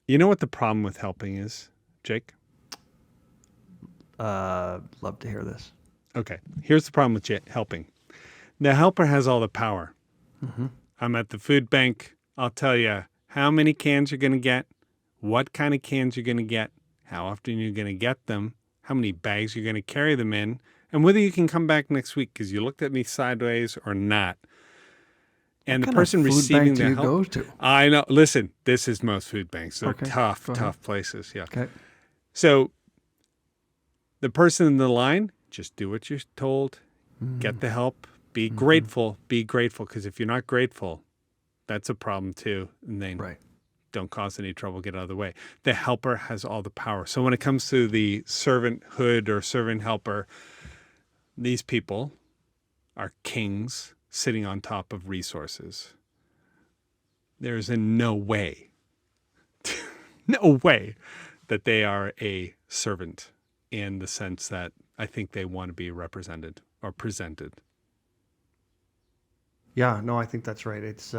You know what the problem with helping is, Jake? Love to hear this. Okay, here's the problem with helping. The helper has all the power. Mm-hmm. I'm at the food bank. I'll tell you how many cans you're going to get, what kind of cans you're going to get, how often you're going to get them, how many bags you're going to carry them in, and whether you can come back next week because you looked at me sideways or not. And What the kind of person food receiving bank do the you help, go to? I know. Listen, this is most food banks. They're Okay, tough go ahead. places. Yeah. Okay. So the person in the line, just do what you're told, get the help, be grateful, because if you're not grateful, that's a problem too. And then Right. don't cause any trouble, get out of the way. The helper has all the power. So when it comes to the servanthood or servant helper, these people are kings sitting on top of resources. There's in no way that they are a servant in the sense that I think they want to be represented or presented. Yeah, no, I think that's right. It's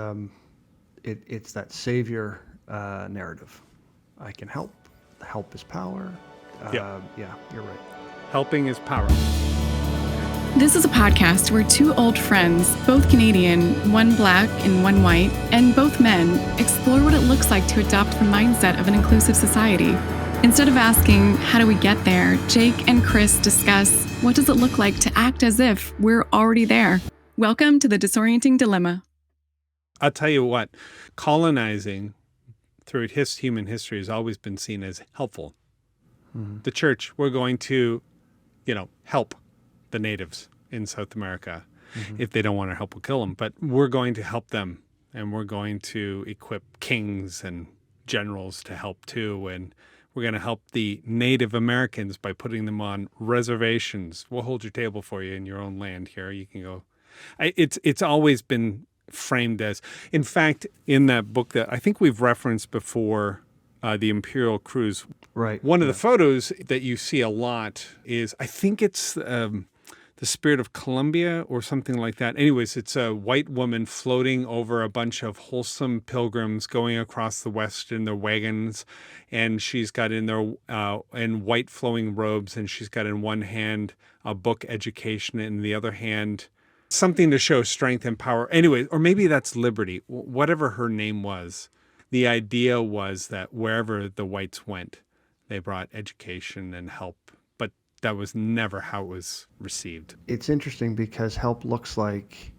it's that savior narrative. I can help. Help is power. Yeah. Yeah, you're right. Helping is power. This is a podcast where two old friends, both Canadian, one black and one white, and both men, explore what it looks like to adopt the mindset of an inclusive society. Instead of asking, how do we get there, Jake and Chris discuss, what does it look like to act as if we're already there? Welcome to The Disorienting Dilemma. I'll tell you what, colonizing through human history has always been seen as helpful. Mm-hmm. The church, we're going to, help the natives in South America. Mm-hmm. If they don't want our help, we'll kill them. But we're going to help them, and we're going to equip kings and generals to help too. And we're going to help the Native Americans by putting them on reservations. We'll hold your table for you in your own land here. You can go. It's always been framed as, in fact, in that book that I think we've referenced before, The Imperial Cruise. Right. One of the photos that you see a lot is, I think it's the Spirit of Columbia or something like that. Anyways, it's a white woman floating over a bunch of wholesome pilgrims going across the West in their wagons. And she's got in their in white flowing robes, and she's got in one hand a book, education, and in the other hand something to show strength and power. Anyway, or maybe that's Liberty, whatever her name was. The idea was that wherever the whites went, they brought education and help. But that was never how it was received. It's interesting because help looks like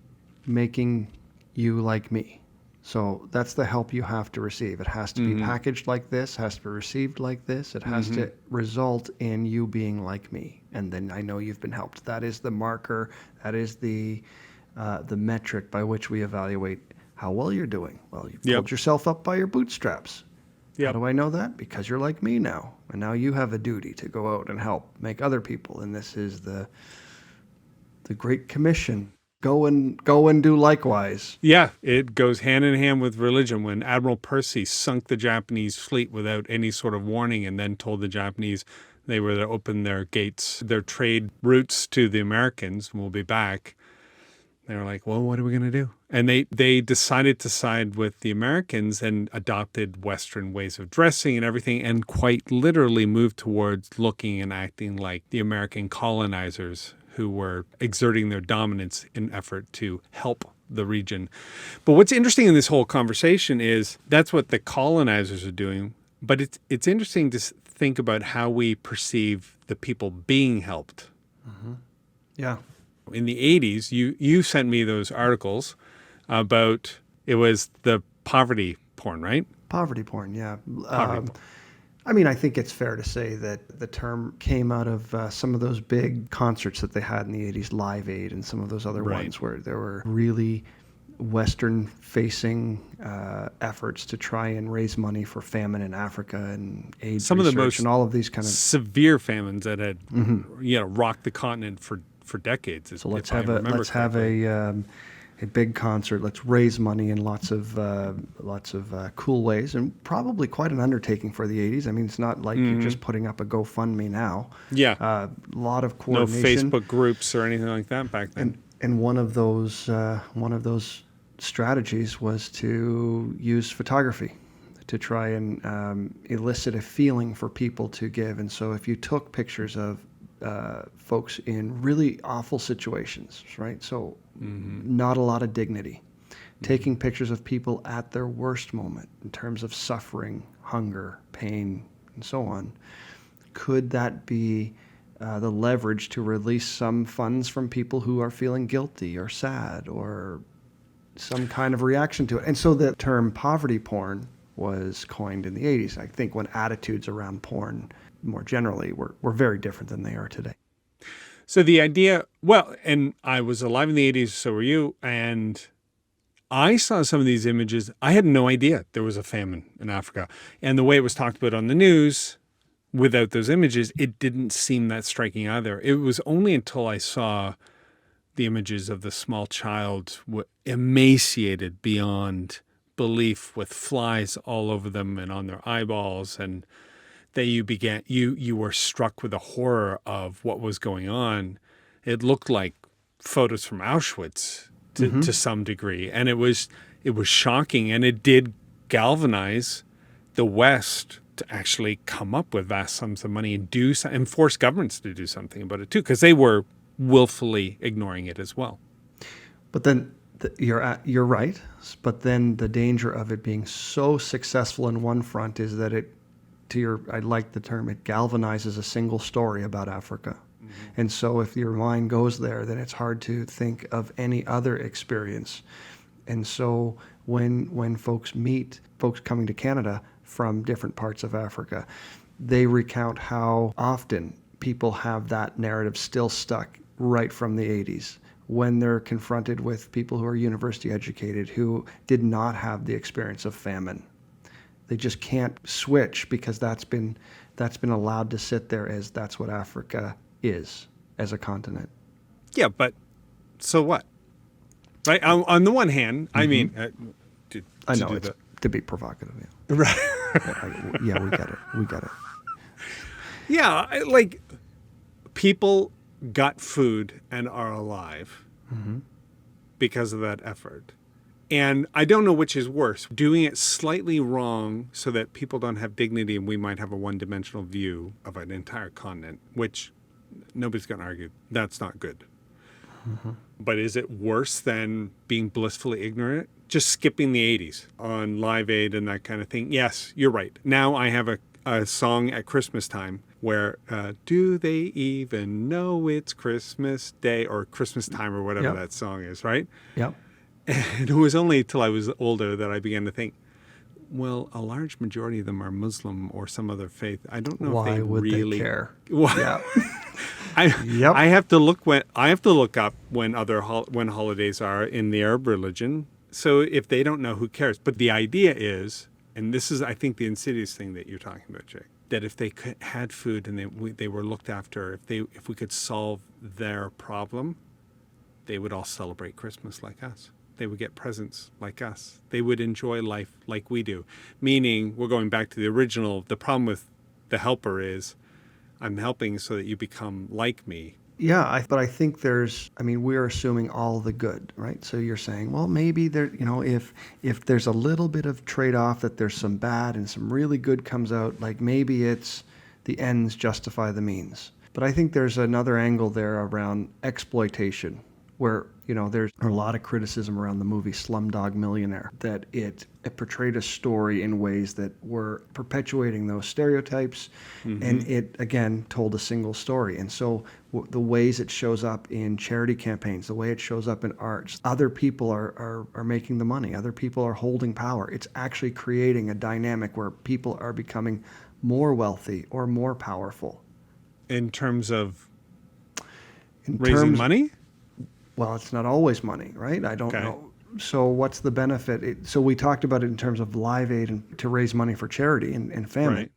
making you like me. So that's the help you have to receive. It has to be packaged like this, has to be received like this. It has to result in you being like me. And then I know you've been helped. That is the marker. That is the metric by which we evaluate how well you're doing. Well, you've pulled yourself up by your bootstraps. How do I know that? Because you're like me now. And now you have a duty to go out and help make other people. And this is the Great Commission. Go and do likewise. Yeah, it goes hand in hand with religion. When Admiral Percy sunk the Japanese fleet without any sort of warning and then told the Japanese they were to open their gates, their trade routes to the Americans, and we'll be back, they were like, well, what are we going to do? And they decided to side with the Americans and adopted Western ways of dressing and everything, and quite literally moved towards looking and acting like the American colonizers who were exerting their dominance in effort to help the region. But what's interesting in this whole conversation is that's what the colonizers are doing. But it's interesting to think about how we perceive the people being helped. Mm-hmm. Yeah. In the 80s, you sent me those articles about, it was the poverty porn, right? Poverty porn, yeah. Poverty porn. I mean, I think it's fair to say that the term came out of some of those big concerts that they had in the 80s, Live Aid and some of those other ones where there were really Western-facing efforts to try and raise money for famine in Africa and AIDS some research of the most and all of these kind of severe famines that had rocked the continent for decades. So let's have a big concert. Let's raise money in lots of cool ways, and probably quite an undertaking for the 80s. I mean, it's not like you're just putting up a GoFundMe now. Yeah. A lot of coordination. No Facebook groups or anything like that back then. And one of those strategies was to use photography to try and elicit a feeling for people to give. And so if you took pictures of folks in really awful situations, right? So not a lot of dignity. Taking pictures of people at their worst moment in terms of suffering, hunger, pain, and so on. Could that be the leverage to release some funds from people who are feeling guilty or sad or some kind of reaction to it? And so the term poverty porn was coined in the 80s, I think, when attitudes around porn more generally were very different than they are today. So the idea, well, and I was alive in the 80s, so were you, and I saw some of these images. I had no idea there was a famine in Africa. And the way it was talked about on the news, without those images, it didn't seem that striking either. It was only until I saw the images of the small child emaciated beyond belief with flies all over them and on their eyeballs, and that you were struck with the horror of what was going on. It looked like photos from Auschwitz to some degree. And it was shocking, and it did galvanize the West to actually come up with vast sums of money and force governments to do something about it too, because they were willfully ignoring it as well. But then you're right. But then the danger of it being so successful in one front is that I like the term, it galvanizes a single story about Africa. And so if your mind goes there, then it's hard to think of any other experience. And so when folks meet folks coming to Canada from different parts of Africa, they recount how often people have that narrative still stuck right from the 80s when they're confronted with people who are university educated who did not have the experience of famine. They just can't switch because that's been allowed to sit there as that's what Africa is as a continent. Yeah, but so what? Right? On the one hand, I mean, I know it's to be provocative. Yeah. Right. Yeah, we get it. Yeah, like people got food and are alive because of that effort. And I don't know which is worse, doing it slightly wrong so that people don't have dignity and we might have a one-dimensional view of an entire continent, which nobody's going to argue that's not good. But is it worse than being blissfully ignorant? Just skipping the 80s on Live Aid and that kind of thing. Yes, you're right. Now I have a song at Christmas time where do they even know it's Christmas Day or Christmas time or whatever that song is, right? Yep. And it was only till I was older that I began to think, well, a large majority of them are Muslim or some other faith. I don't know if they would really they care. Yeah. I have to look up when holidays are in the Arab religion. So if they don't know, who cares? But the idea is, and this is I think the insidious thing that you're talking about, Jake, that if they had food and they were looked after, if we could solve their problem, they would all celebrate Christmas like us. They would get presents like us. They would enjoy life like we do. Meaning, we're going back to the original, the problem with the helper is, I'm helping so that you become like me. Yeah, but I think we're assuming all the good, right? So you're saying, well, maybe if there's a little bit of trade-off, that there's some bad and some really good comes out, like maybe it's the ends justify the means. But I think there's another angle there around exploitation, where there's a lot of criticism around the movie Slumdog Millionaire, that it portrayed a story in ways that were perpetuating those stereotypes, and it, again, told a single story. And so the ways it shows up in charity campaigns, the way it shows up in arts, other people are making the money, other people are holding power. It's actually creating a dynamic where people are becoming more wealthy or more powerful. In terms of raising money? Well, it's not always money, right? I don't know. So what's the benefit? So we talked about it in terms of Live Aid and to raise money for charity and family. Right.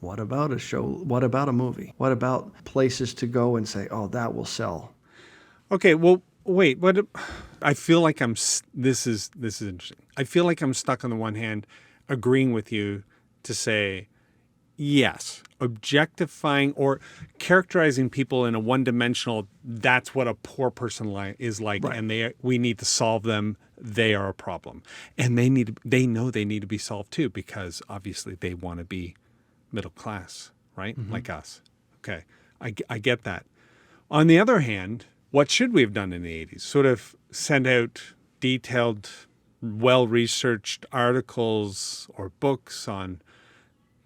What about a show? What about a movie? What about places to go and say, oh, that will sell? Okay, well, wait. I feel like this is interesting. I feel like I'm stuck on the one hand agreeing with you to say, yes, objectifying or characterizing people in a one-dimensional, that's what a poor person is like, right. And we need to solve them they are a problem. And they know they need to be solved too, because obviously they want to be middle class, right? Like us. Okay. I get that. On the other hand, what should we have done in the 80s? Sort of send out detailed, well-researched articles or books on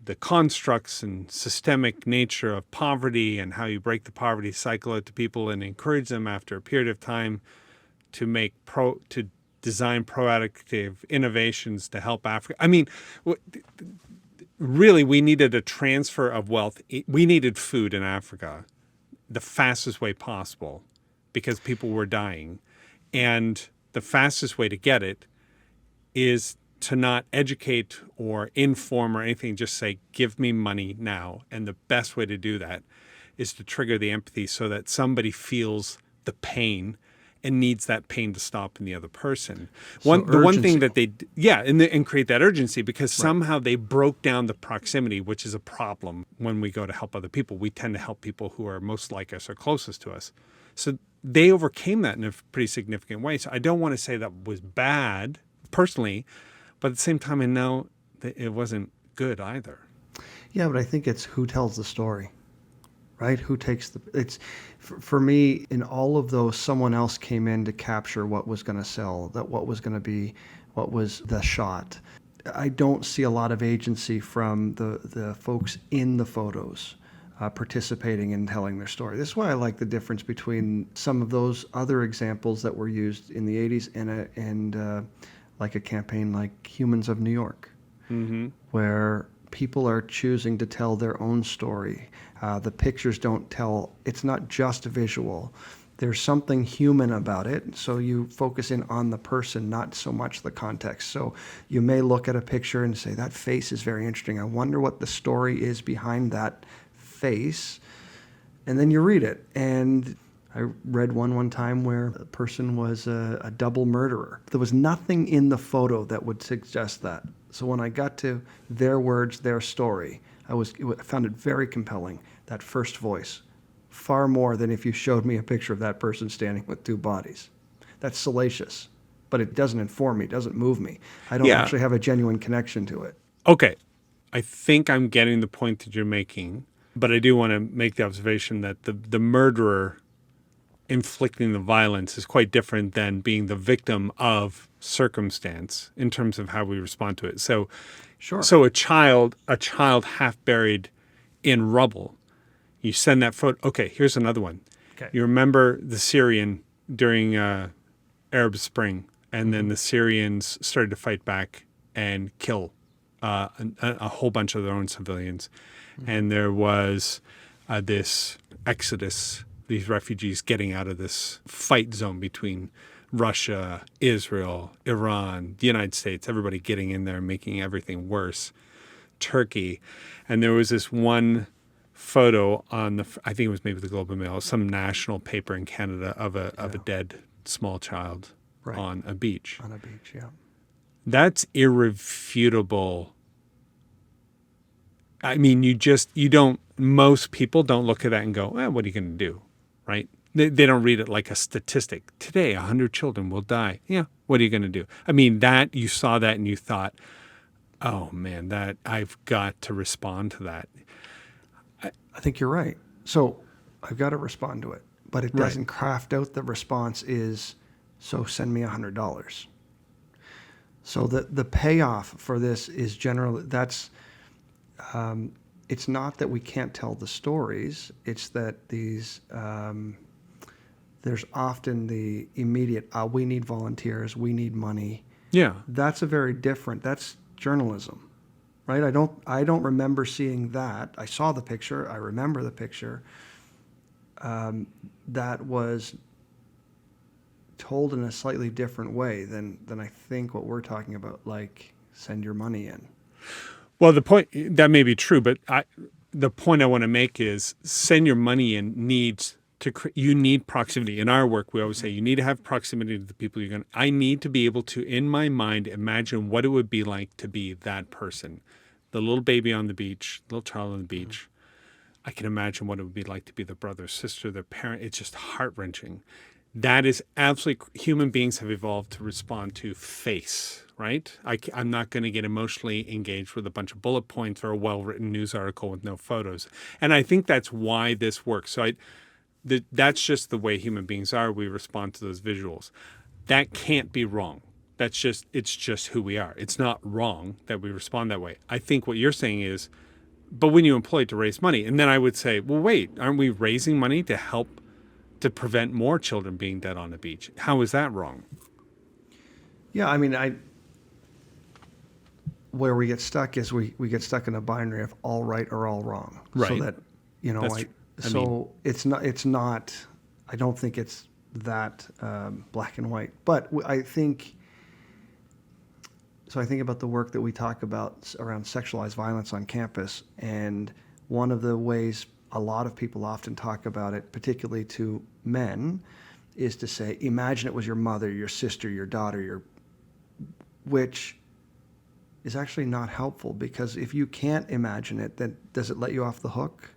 the constructs and systemic nature of poverty and how you break the poverty cycle out to people and encourage them after a period of time to design proactive innovations to help Africa. I mean, really, we needed a transfer of wealth. We needed food in Africa the fastest way possible because people were dying. And the fastest way to get it is to not educate or inform or anything, just say, give me money now. And the best way to do that is to trigger the empathy so that somebody feels the pain and needs that pain to stop in the other person. The one thing that and create that urgency, because somehow they broke down the proximity, which is a problem when we go to help other people. We tend to help people who are most like us or closest to us. So they overcame that in a pretty significant way. So I don't want to say that was bad personally, but at the same time, I know that it wasn't good either. Yeah, but I think it's who tells the story, right? Who takes for me, in all of those, someone else came in to capture what was going to sell, what was the shot. I don't see a lot of agency from the folks in the photos participating in telling their story. This is why I like the difference between some of those other examples that were used in the 80s and like a campaign like Humans of New York, where people are choosing to tell their own story. The pictures don't tell, it's not just visual. There's something human about it, so you focus in on the person, not so much the context. So you may look at a picture and say, that face is very interesting. I wonder what the story is behind that face. And then you read it. And I read one time where a person was a double murderer. There was nothing in the photo that would suggest that. So when I got to their words, their story, I found it very compelling, that first voice, far more than if you showed me a picture of that person standing with two bodies. That's salacious, but it doesn't inform me, doesn't move me. I don't actually have a genuine connection to it. Okay. I think I'm getting the point that you're making, but I do want to make the observation that the murderer inflicting the violence is quite different than being the victim of circumstance in terms of how we respond to it. So, so a child half buried in rubble, you send that photo. Okay, here's another one. Okay. You remember the Syrian during Arab Spring, and then the Syrians started to fight back and kill a whole bunch of their own civilians. And there was this exodus, these refugees getting out of this fight zone between Russia, Israel, Iran, the United States, everybody getting in there and making everything worse, Turkey. And there was this one photo on I think it was maybe the Globe and Mail, some national paper in Canada of a dead small child on a beach. On a beach, yeah. That's irrefutable. I mean, most people don't look at that and go, what are you going to do, right? They don't read it like a statistic. Today, 100 children will die. Yeah, what are you going to do? I mean, you saw that and you thought, oh man, that I've got to respond to that. I think you're right. So I've got to respond to it, but it doesn't craft out the response is, so send me $100. So the payoff for this is generally, it's not that we can't tell the stories. It's that these, there's often the immediate, we need volunteers, we need money. Yeah. That's that's journalism. Right? I don't remember seeing that. I saw the picture. I remember the picture. That was told in a slightly different way than I think what we're talking about, like send your money in. Well, the point, that may be true, but the point I want to make is send your money in you need proximity. In our work, we always say you need to have proximity to the people you're going to. I need to be able to, in my mind, imagine what it would be like to be that person. The little baby on the beach, little child on the beach. I can imagine what it would be like to be the brother, sister, their parent. It's just heart-wrenching. That is absolutely, human beings have evolved to respond to face, right? I'm not going to get emotionally engaged with a bunch of bullet points or a well-written news article with no photos. And I think that's why this works. So that's just the way human beings are. We respond to those visuals. That can't be wrong. It's just who we are. It's not wrong that we respond that way. I think what you're saying is, but when you employ it to raise money, and then I would say, well, wait, aren't we raising money to help to prevent more children being dead on the beach? How is that wrong? Yeah, I mean, where we get stuck is we get stuck in a binary of all right or all wrong. Right. So that, it's not, I don't think it's that black and white. But I think about the work that we talk about around sexualized violence on campus, and one of the ways a lot of people often talk about it, particularly to men, is to say, imagine it was your mother, your sister, your daughter, which is actually not helpful, because if you can't imagine it, then does it let you off the hook?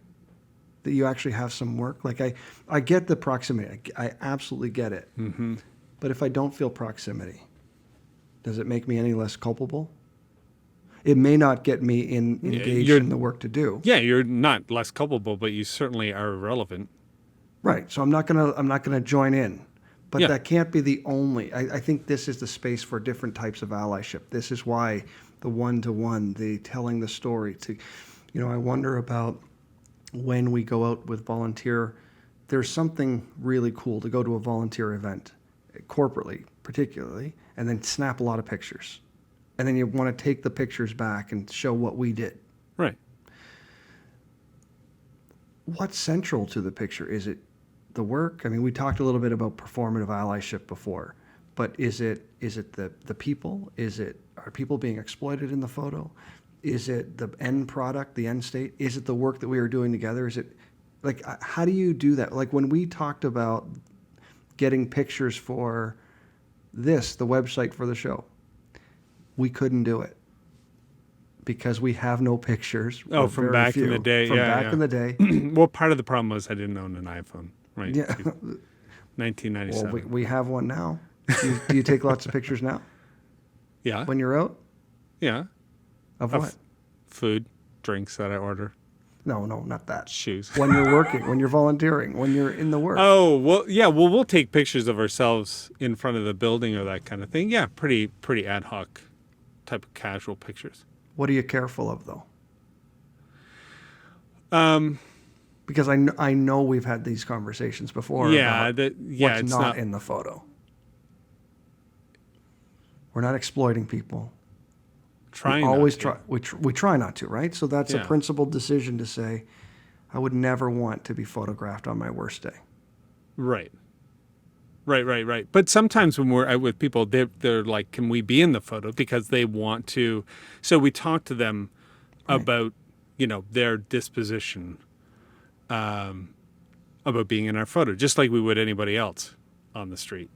That you actually have some work? Like I get the proximity. I absolutely get it. Mm-hmm. But if I don't feel proximity, does it make me any less culpable? It may not get me engaged in the work to do. Yeah, you're not less culpable, but you certainly are irrelevant. Right. So I'm not gonna join in. But that can't be the only. I think this is the space for different types of allyship. This is why the one-to-one, the telling the story. I wonder about when we go out with volunteer. There's something really cool to go to a volunteer event, corporately particularly, and then snap a lot of pictures. And then you want to take the pictures back and show what we did. Right. What's central to the picture? Is it the work? I mean, we talked a little bit about performative allyship before, but is it the people? Are people being exploited in the photo? Is it the end product, the end state? Is it the work that we are doing together? Is it, like, how do you do that? Like when we talked about getting pictures for the website for the show, we couldn't do it because we have no pictures. Oh, from back in the day. From back in the day. Well, part of the problem was I didn't own an iPhone, right? Yeah. 1997. Well, we have one now. Do you take lots of pictures now? Yeah. When you're out? Yeah. Of what? Food, drinks that I order. No, not that. Shoes. When you're working, when you're volunteering, when you're in the work. Oh, well, yeah. Well, we'll take pictures of ourselves in front of the building or that kind of thing. Yeah, pretty ad hoc type of casual pictures. What are you careful of, though? Because I know we've had these conversations before. Yeah, about what's not in the photo. We're not exploiting people. We try not to, right? So that's a principled decision to say, I would never want to be photographed on my worst day. Right. But sometimes when we're out with people, they're like, can we be in the photo? Because they want to. So we talk to them about, their disposition, about being in our photo, just like we would anybody else on the street.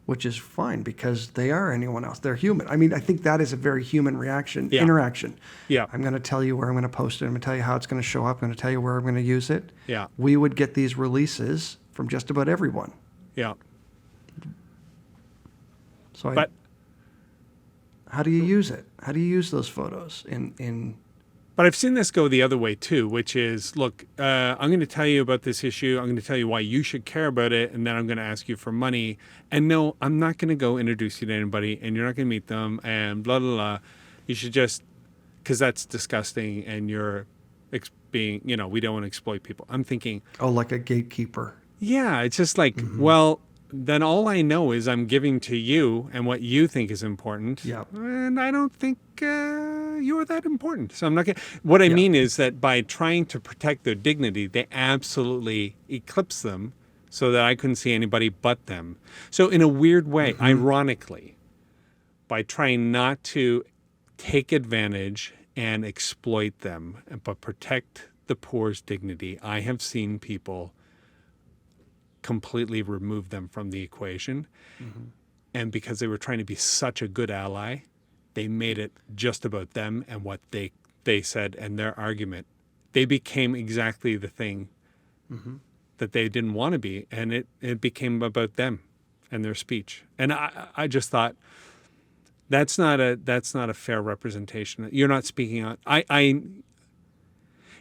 Which is fine because they are anyone else. They're human. I mean, I think that is a very human interaction. Yeah. I'm going to tell you where I'm going to post it. I'm going to tell you how it's going to show up. I'm going to tell you where I'm going to use it. Yeah. We would get these releases from just about everyone. Yeah. So how do you use it? How do you use those photos in But I've seen this go the other way too, which is, look, I'm going to tell you about this issue. I'm going to tell you why you should care about it, and then I'm going to ask you for money. And no, I'm not going to go introduce you to anybody, and you're not going to meet them, and blah, blah, blah. You should just, because that's disgusting, and you're being, we don't want to exploit people. I'm thinking. Oh, like a gatekeeper. Yeah, it's just like, well, then all I know is I'm giving to you and what you think is important. Yeah. And I don't think you're that important. So I'm not going to. What I mean is that by trying to protect their dignity, they absolutely eclipse them so that I couldn't see anybody but them. So in a weird way, ironically, by trying not to take advantage and exploit them, but protect the poor's dignity, I have seen people completely remove them from the equation. And because they were trying to be such a good ally, they made it just about them and what they said and their argument. They became exactly the thing that that they didn't want to be, and it became about them and their speech. And I just thought that's not a fair representation. You're not speaking on.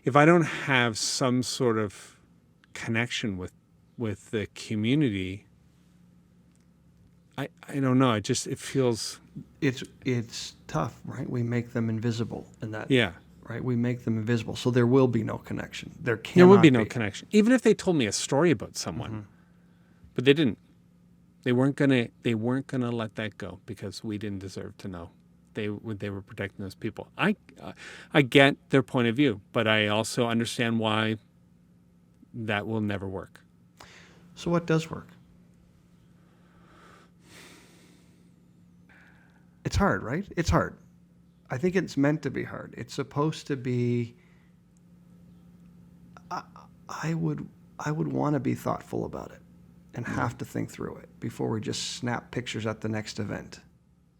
If I don't have some sort of connection with the community, I don't know. It feels It's tough, right? We make them invisible in that. yeah. Right, we make them invisible, so there will be no connection. There There would cannot be no connection, even if they told me a story about someone, but they didn't. They weren't gonna let that go because we didn't deserve to know. They were protecting those people. I get their point of view, but I also understand why that will never work. So what does work? It's hard, right? It's hard. I think it's meant to be hard. It's supposed to be. I would want to be thoughtful about it and have to think through it before we just snap pictures at the next event.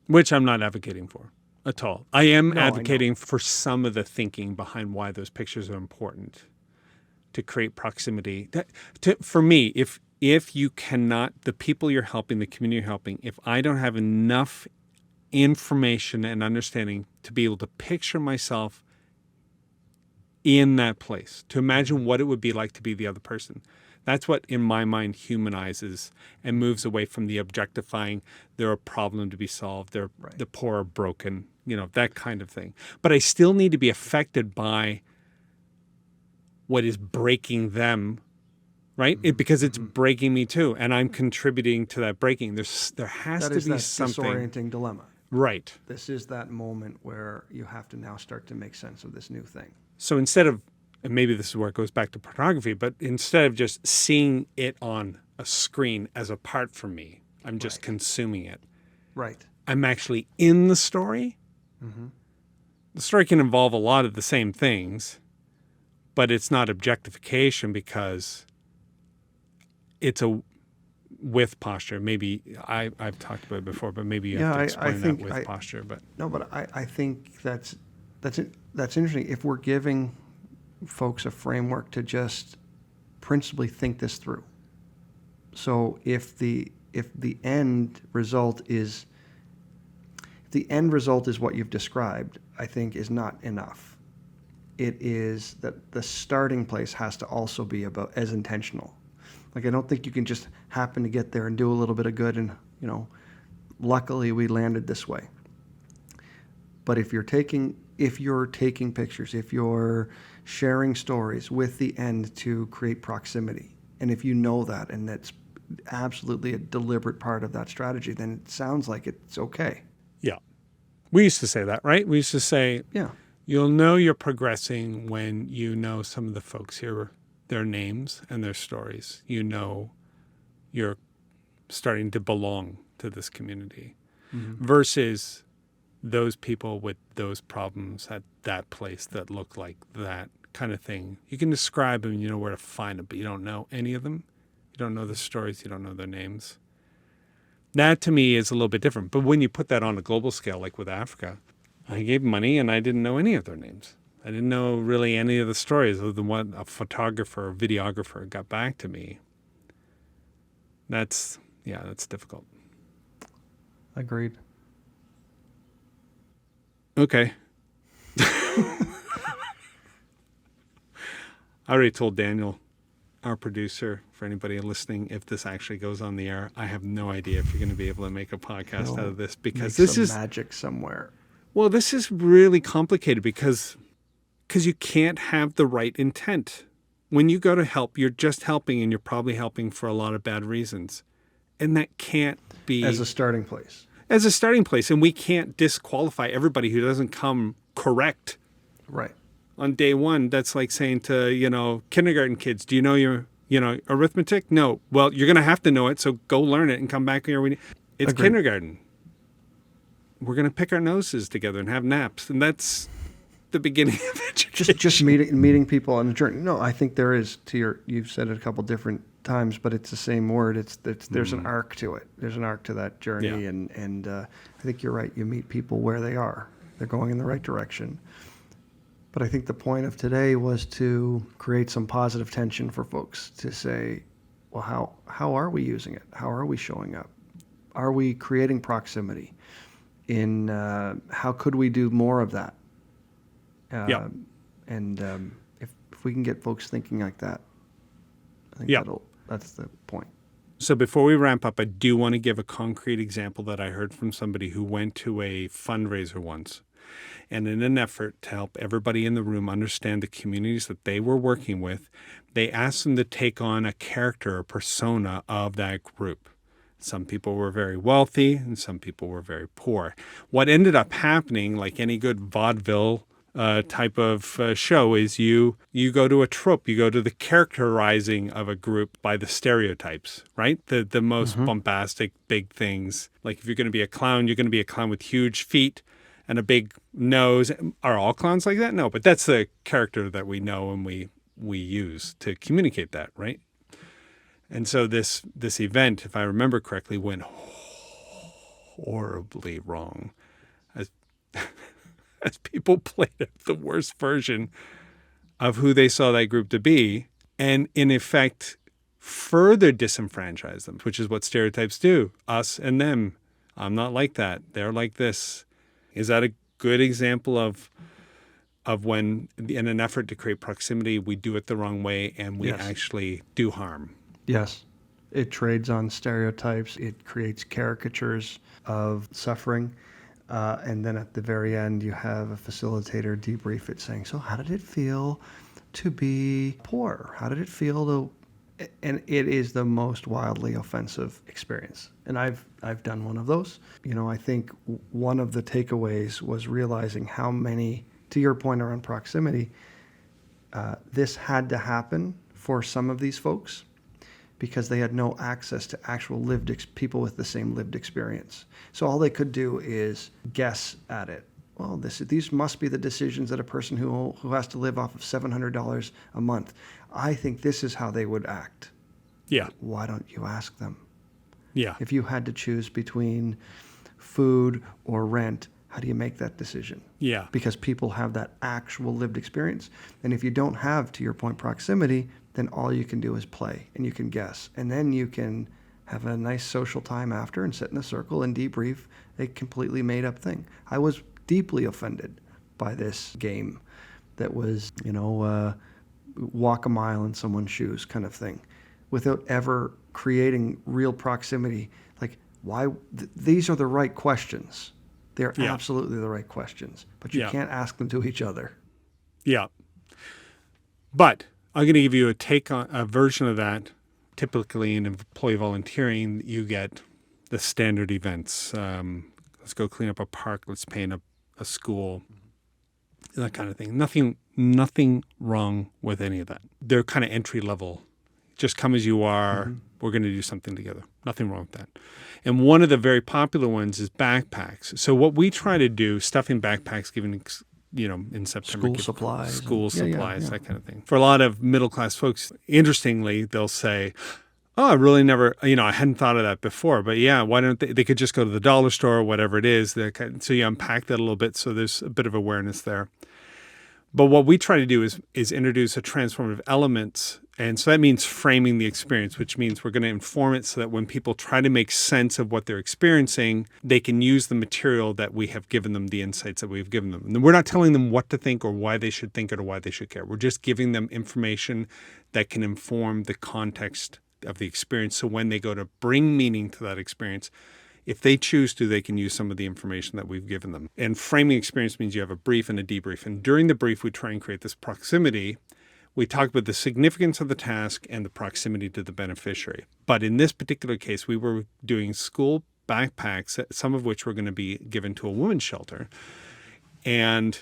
Which I'm not advocating for at all. I am No, I know. advocating for some of the thinking behind why those pictures are important to create proximity. For me, if you cannot, the people you're helping, the community you're helping, if I don't have enough information and understanding to be able to picture myself in that place, to imagine what it would be like to be the other person. That's what, in my mind, humanizes and moves away from the objectifying. They're a problem to be solved. They're the poor are broken, that kind of thing. But I still need to be affected by what is breaking them, right? Because it's breaking me too, and I'm contributing to that breaking. There has to be something. Disorienting dilemma. Right. This is that moment where you have to now start to make sense of this new thing. So instead of, and maybe this is where it goes back to pornography, but instead of just seeing it on a screen as apart from me, I'm just consuming it. Right. I'm actually in the story. The story can involve a lot of the same things, but it's not objectification because it's a with posture. Maybe I've talked about it before, but maybe you have to explain that with posture. But no, but I think that's interesting. If we're giving folks a framework to just principally think this through. So if the end result is what you've described, I think is not enough. It is that the starting place has to also be about as intentional. Like, I don't think you can just happen to get there and do a little bit of good and, luckily we landed this way. But if you're taking pictures, if you're sharing stories with the end to create proximity, and if you know that and that's absolutely a deliberate part of that strategy, then it sounds like it's okay. yeah, we used to say that, right? We used to say, Yeah. You'll know you're progressing when you know some of the folks here, their names and their stories. You're starting to belong to this community versus those people with those problems at that place that look like that kind of thing. You can describe them and you know where to find them, but you don't know any of them. You don't know the stories. You don't know their names. That to me is a little bit different. But when you put that on a global scale, like with Africa, I gave money and I didn't know any of their names. I didn't know really any of the stories other than what a photographer or videographer got back to me. That's difficult. Agreed. Okay. I already told Daniel, our producer, for anybody listening, if this actually goes on the air, I have no idea if you're going to be able to make a podcast out of this because this is magic somewhere. Well, this is really complicated because you can't have the right intent. When you go to help, you're just helping and you're probably helping for a lot of bad reasons. And that can't be... As a starting place. As a starting place. And we can't disqualify everybody who doesn't come correct. Right. On day one, that's like saying to, kindergarten kids, do you know your, arithmetic? No. Well, you're going to have to know it, so go learn it and come back here. It's Agreed. Kindergarten. We're going to pick our noses together and have naps. And that's the beginning of education. Just meeting people on the journey. No, I think there is, you've said it a couple different times, but it's the same word. There's an arc to it. There's an arc to that journey. Yeah. And I think you're right. You meet people where they are. They're going in the right direction. But I think the point of today was to create some positive tension for folks to say, well, how are we using it? How are we showing up? Are we creating proximity? How could we do more of that? Yeah. And if we can get folks thinking like that, I think Yeah. that's the point. So before we ramp up, I do want to give a concrete example that I heard from somebody who went to a fundraiser once. And in an effort to help everybody in the room understand the communities that they were working with, they asked them to take on a character or persona of that group. Some people were very wealthy and some people were very poor. What ended up happening, like any good vaudeville type of show, is you go to a trope, you go to the characterizing of a group by the stereotypes, right? The most bombastic big things. Like if you're going to be a clown, you're going to be a clown with huge feet and a big nose. Are all clowns like that? No, but that's the character that we know and we use to communicate that, right? And so this event, if I remember correctly, went horribly wrong as as people played up the worst version of who they saw that group to be, and in effect further disenfranchise them, which is what stereotypes do, us and them. I'm not like that. They're like this. Is that a good example of when, in an effort to create proximity, we do it the wrong way and we actually do harm? Yes. It trades on stereotypes. It creates caricatures of suffering. And then at the very end, you have a facilitator debrief it saying, so how did it feel to be poor? How did it feel to... And it is the most wildly offensive experience. And I've done one of those. You know, I think one of the takeaways was realizing how many, to your point around proximity, this had to happen for some of these folks because they had no access to actual people with the same lived experience. So all they could do is guess at it. Well, these must be the decisions that a person who has to live off of $700 a month. I think this is how they would act. Yeah. Why don't you ask them? Yeah. If you had to choose between food or rent, how do you make that decision? Yeah. Because people have that actual lived experience. And if you don't have, to your point, proximity, then all you can do is play and you can guess. And then you can have a nice social time after and sit in a circle and debrief a completely made up thing. I was deeply offended by this game that was, walk a mile in someone's shoes kind of thing without ever creating real proximity. Like, why? These are the right questions. They're absolutely the right questions, but you can't ask them to each other. Yeah. But I'm going to give you a take on a version of that. Typically in employee volunteering, you get the standard events. Let's go clean up a park. Let's paint a school. That kind of thing. Nothing wrong with any of that. They're kind of entry level. Just come as you are. Mm-hmm. We're going to do something together. Nothing wrong with that. And one of the very popular ones is backpacks. So what we try to do, stuffing backpacks, given in September. School supplies, that kind of thing. For a lot of middle-class folks, interestingly, they'll say, oh, I really never, I hadn't thought of that before. But why don't they could just go to the dollar store or whatever it is. So you unpack that a little bit. So there's a bit of awareness there. But what we try to do is introduce a transformative elements. And so that means framing the experience, which means we're going to inform it so that when people try to make sense of what they're experiencing, they can use the material that we have given them, the insights that we've given them. And we're not telling them what to think or why they should think it or why they should care. We're just giving them information that can inform the context of the experience. So when they go to bring meaning to that experience, if they choose to, they can use some of the information that we've given them. And framing experience means you have a brief and a debrief. And during the brief, we try and create this proximity. We talk about the significance of the task and the proximity to the beneficiary. But in this particular case, we were doing school backpacks, some of which were going to be given to a women's shelter. And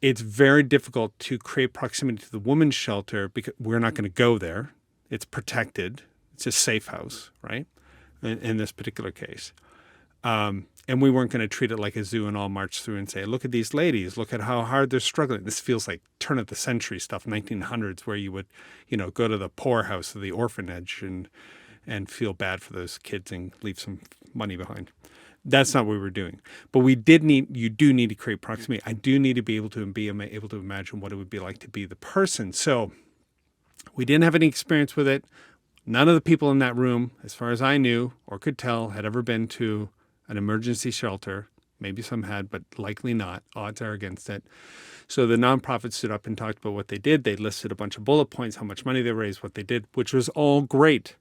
it's very difficult to create proximity to the women's shelter because we're not going to go there. It's protected. It's a safe house, right? In this particular case. And we weren't going to treat it like a zoo and all march through and say, look at these ladies, look at how hard they're struggling. This feels like turn of the century stuff, 1900s, where you would, go to the poorhouse or the orphanage and feel bad for those kids and leave some money behind. That's not what we were doing. But you do need to create proximity. I do need to be able to imagine what it would be like to be the person. So we didn't have any experience with it. None of the people in that room, as far as I knew or could tell, had ever been to an emergency shelter. Maybe some had, but likely not. Odds are against it. So the nonprofit stood up and talked about what they did. They listed a bunch of bullet points, how much money they raised, what they did, which was all great.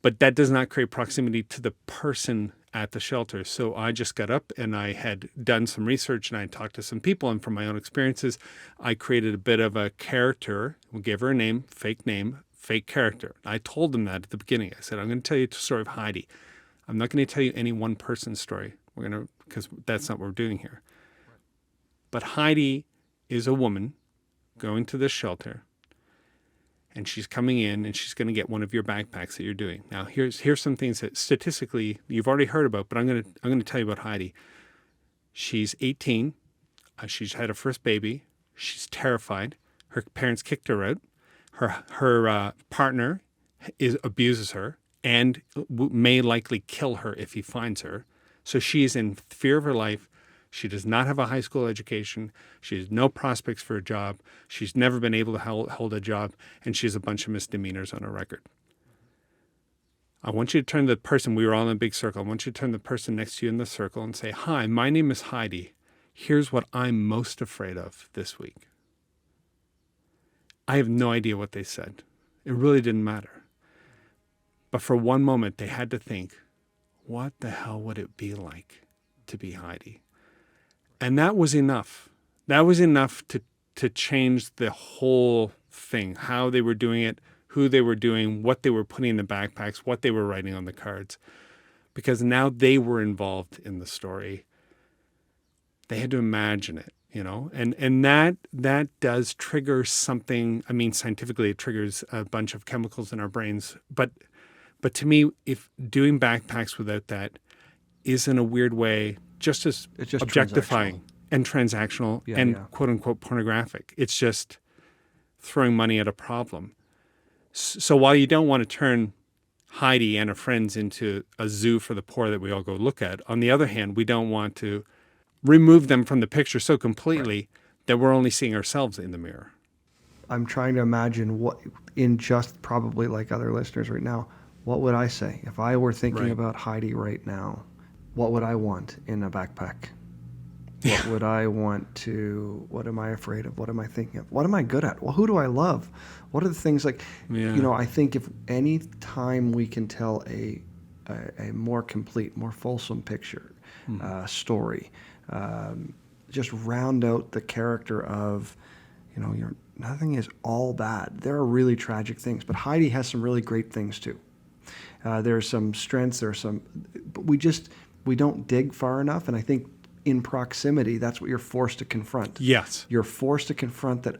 But that does not create proximity to the person at the shelter. So I just got up and I had done some research and I talked to some people, and from my own experiences, I created a bit of a character. We gave her a name, fake character. I told them that at the beginning. I said, I'm going to tell you the story of Heidi. I'm not going to tell you any one person's story. Because that's not what we're doing here. But Heidi is a woman going to this shelter, and she's coming in and she's going to get one of your backpacks that you're doing. Now, here's some things that statistically you've already heard about, but I'm going to tell you about Heidi. She's 18. She's had her first baby. She's terrified. Her parents kicked her out. Her partner abuses her and may likely kill her if he finds her. So she is in fear of her life. She does not have a high school education. She has no prospects for a job. She's never been able to hold a job, and she has a bunch of misdemeanors on her record. I want you to turn to the person, we were all in a big circle. I want you to turn to the person next to you in the circle and say, hi, my name is Heidi. Here's what I'm most afraid of this week. I have no idea what they said. It really didn't matter. But for one moment, they had to think, what the hell would it be like to be Heidi? And that was enough. That was enough to change the whole thing, how they were doing it, who they were doing, what they were putting in the backpacks, what they were writing on the cards. Because now they were involved in the story. They had to imagine it, and that does trigger something. I mean, scientifically, it triggers a bunch of chemicals in our brains. But to me, if doing backpacks without that is in a weird way just as objectifying and transactional and quote unquote pornographic. It's just throwing money at a problem. So while you don't want to turn Heidi and her friends into a zoo for the poor that we all go look at, on the other hand, we don't want to remove them from the picture so completely that we're only seeing ourselves in the mirror. I'm trying to imagine what, in just probably like other listeners right now, what would I say? If I were thinking about Heidi right now, what would I want in a backpack? What would I want to, what am I afraid of? What am I thinking of? What am I good at? Well, who do I love? What are the things like, I think if any time we can tell a more complete, more fulsome picture, story, just round out the character of, nothing is all bad. There are really tragic things, but Heidi has some really great things too. There's some strengths, but we don't dig far enough. And I think in proximity, that's what you're forced to confront. Yes. You're forced to confront that,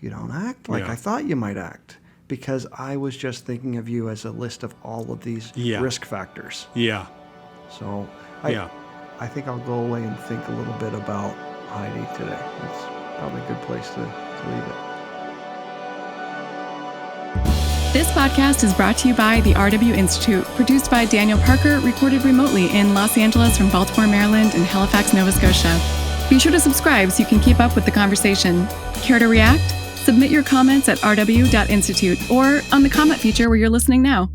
you don't act like I thought you might act, because I was just thinking of you as a list of all of these risk factors. Yeah. So I think I'll go away and think a little bit about Heidi today. That's probably a good place to leave it. This podcast is brought to you by the RW Institute, produced by Daniel Parker, recorded remotely in Los Angeles from Baltimore, Maryland, and Halifax, Nova Scotia. Be sure to subscribe so you can keep up with the conversation. Care to react? Submit your comments at rw.institute or on the comment feature where you're listening now.